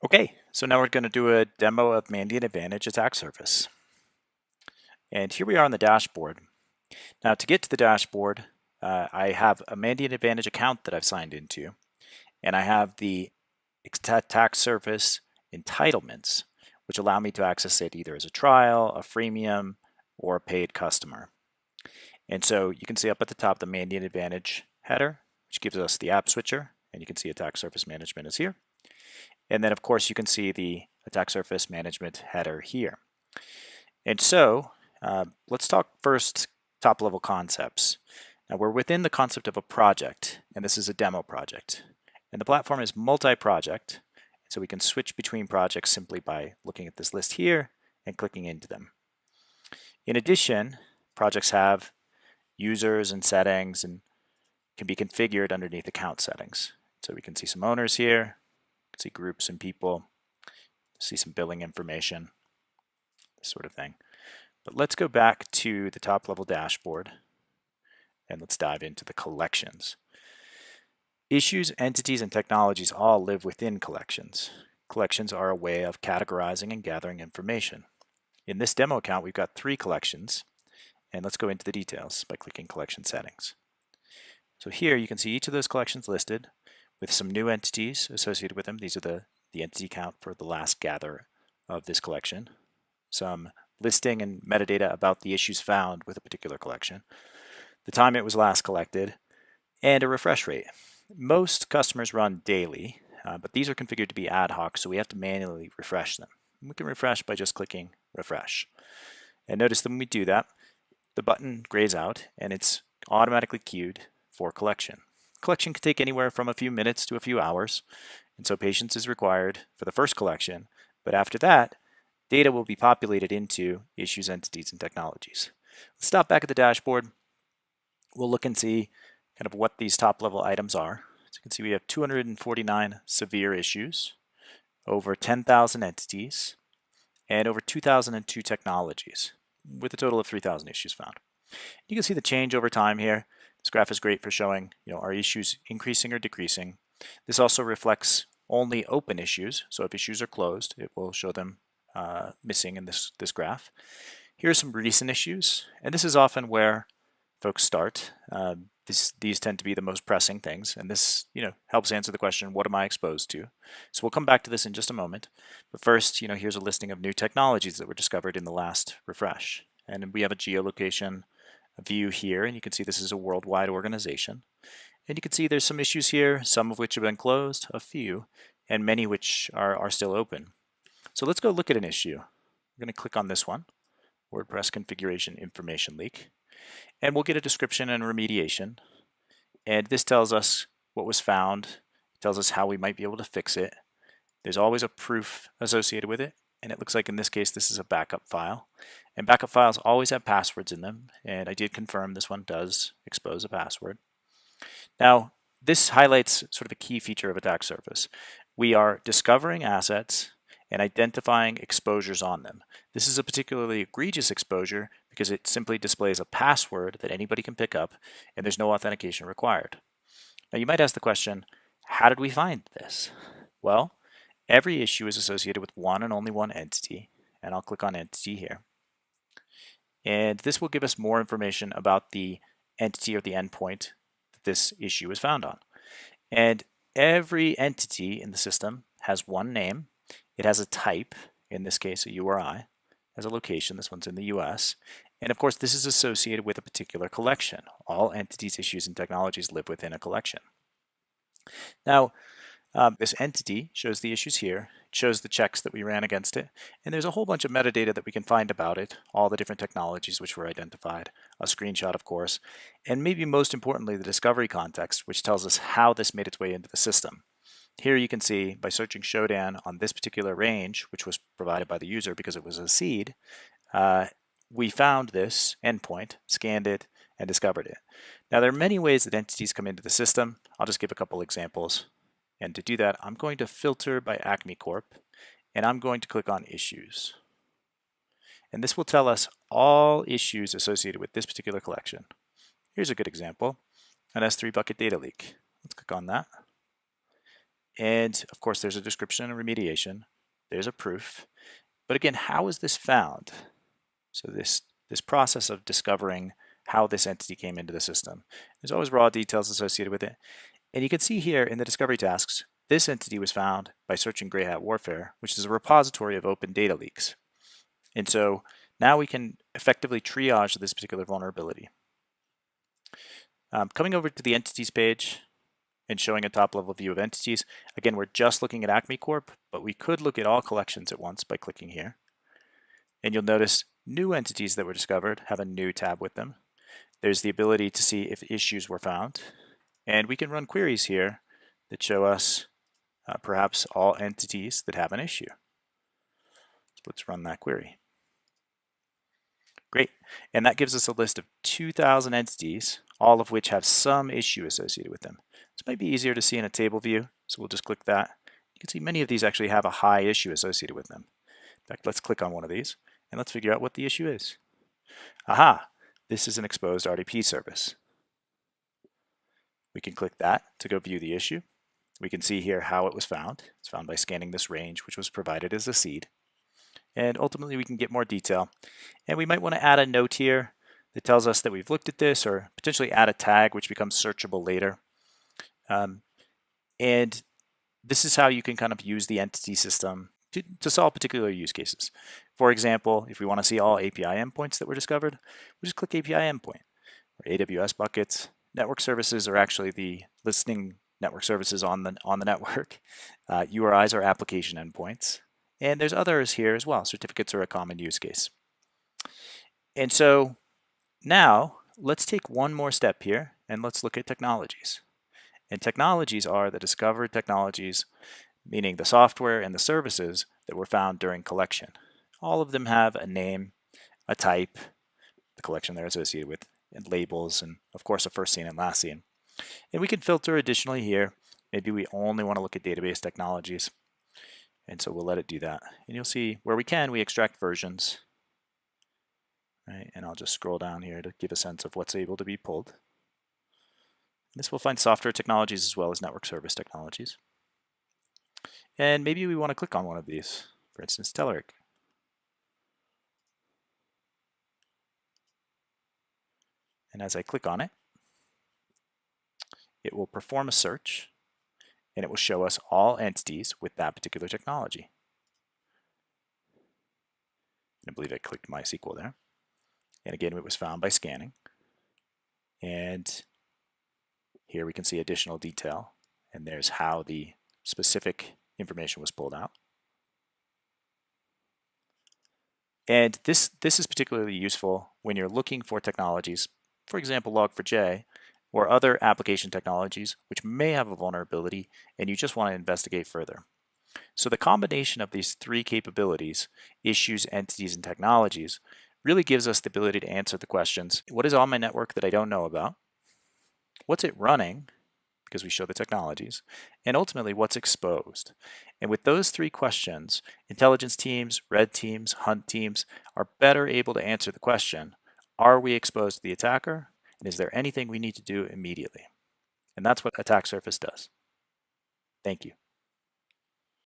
Okay, so now we're going to do a demo of Mandiant Advantage attack surface. And here we are on the dashboard. Now to get to the dashboard, I have a Mandiant Advantage account that I've signed into, and I have the attack surface entitlements, which allow me to access it either as a trial, a freemium, or a paid customer. And so you can see up at the top the Mandiant Advantage header, which gives us the app switcher, and you can see attack surface management is here. And then of course you can see the attack surface management header here. And so let's talk first top level concepts. Now we're within the concept of a project, and this is a demo project. And the platform is multi-project, so we can switch between projects simply by looking at this list here and clicking into them. In addition, projects have users and settings and can be configured underneath account settings. So we can see some owners here, see groups and people, see some billing information, this sort of thing. But let's go back to the top level dashboard and let's dive into the collections. Issues, entities, and technologies all live within collections. Collections are a way of categorizing and gathering information. In this demo account, we've got 3 collections, and let's go into the details by clicking Collection Settings. So here you can see each of those collections listed with some new entities associated with them. These are the entity count for the last gather of this collection. Some listing and metadata about the issues found with a particular collection, the time it was last collected, and a refresh rate. Most customers run daily, but these are configured to be ad hoc, so we have to manually refresh them. We can refresh by just clicking refresh. And notice that when we do that, the button grays out and it's automatically queued for collection. Collection can take anywhere from a few minutes to a few hours, and so patience is required for the first collection, but after that, data will be populated into issues, entities, and technologies. Let's stop back at the dashboard. We'll look and see kind of what these top level items are. So you can see we have 249 severe issues, over 10,000 entities, and over 2,002 technologies, with a total of 3,000 issues found. You can see the change over time here. This graph is great for showing, are issues increasing or decreasing. This also reflects only open issues, so if issues are closed, it will show them missing in this graph. Here are some recent issues, and this is often where folks start. These tend to be the most pressing things, and this helps answer the question, what am I exposed to? So we'll come back to this in just a moment. But first, here's a listing of new technologies that were discovered in the last refresh. And we have a geolocation view here, and you can see this is a worldwide organization. And you can see there's some issues here, some of which have been closed, a few, and many which are still open. So let's go look at an issue. We're going to click on this one, WordPress configuration information leak. And we'll get a description and remediation. And this tells us what was found. It tells us how we might be able to fix it. There's always a proof associated with it. And it looks like in this case, this is a backup file. And backup files always have passwords in them. And I did confirm this one does expose a password. Now, this highlights sort of a key feature of attack surface. We are discovering assets and identifying exposures on them. This is a particularly egregious exposure because it simply displays a password that anybody can pick up and there's no authentication required. Now you might ask the question, how did we find this? Well, every issue is associated with one and only one entity, and I'll click on entity here. And this will give us more information about the entity or the endpoint that this issue is found on. And every entity in the system has one name. It has a type, in this case a URI, has a location, this one's in the US, and of course this is associated with a particular collection. All entities, issues, and technologies live within a collection. Now, this entity shows the issues here, it shows the checks that we ran against it, and there's a whole bunch of metadata that we can find about it, all the different technologies which were identified, a screenshot of course, and maybe most importantly the discovery context, which tells us how this made its way into the system. Here you can see by searching Shodan on this particular range, which was provided by the user because it was a seed, we found this endpoint, scanned it, and discovered it. Now there are many ways that entities come into the system. I'll just give a couple examples. And to do that, I'm going to filter by Acme Corp, and I'm going to click on Issues. And this will tell us all issues associated with this particular collection. Here's a good example, an S3 bucket data leak. Let's click on that. And of course, there's a description and remediation. There's a proof. But again, how is this found? So this process of discovering how this entity came into the system. There's always raw details associated with it. And you can see here in the discovery tasks, this entity was found by searching Grey Hat Warfare, which is a repository of open data leaks. And so now we can effectively triage this particular vulnerability. Coming over to the entities page and showing a top level view of entities. Again, we're just looking at Acme Corp, but we could look at all collections at once by clicking here. And you'll notice new entities that were discovered have a new tab with them. There's the ability to see if issues were found. And we can run queries here that show us perhaps all entities that have an issue. So let's run that query. Great. And that gives us a list of 2,000 entities, all of which have some issue associated with them. This might be easier to see in a table view, so we'll just click that. You can see many of these actually have a high issue associated with them. In fact, let's click on one of these and let's figure out what the issue is. Aha, this is an exposed RDP service. We can click that to go view the issue. We can see here how it was found. It's found by scanning this range, which was provided as a seed. And ultimately, we can get more detail. And we might want to add a note here that tells us that we've looked at this, or potentially add a tag which becomes searchable later. And this is how you can kind of use the entity system to solve particular use cases. For example, if we want to see all API endpoints that were discovered, we just click API endpoint. Or AWS buckets. Network services are actually the listening network services on the network. URIs are application endpoints. And there's others here as well. Certificates are a common use case. And so now let's take one more step here and let's look at technologies. And technologies are the discovered technologies, meaning the software and the services that were found during collection. All of them have a name, a type, the collection they're associated with, and labels, and of course a first seen and last seen. And we can filter additionally here. Maybe we only want to look at database technologies. And so we'll let it do that. And you'll see where we can, we extract versions. Right? And I'll just scroll down here to give a sense of what's able to be pulled. This will find software technologies as well as network service technologies. And maybe we want to click on one of these, for instance, Telerik. And as I click on it, it will perform a search and it will show us all entities with that particular technology. I believe I clicked MySQL there. And again, it was found by scanning. And here we can see additional detail. And there's how the specific information was pulled out. And this is particularly useful when you're looking for technologies, for example, Log4j, or other application technologies which may have a vulnerability and you just want to investigate further. So the combination of these three capabilities, issues, entities, and technologies, really gives us the ability to answer the questions: what is on my network that I don't know about? What's it running? Because we show the technologies, and ultimately what's exposed. And with those three questions, intelligence teams, red teams, hunt teams are better able to answer the question: are we exposed to the attacker? And is there anything we need to do immediately? And that's what Attack Surface does. Thank you.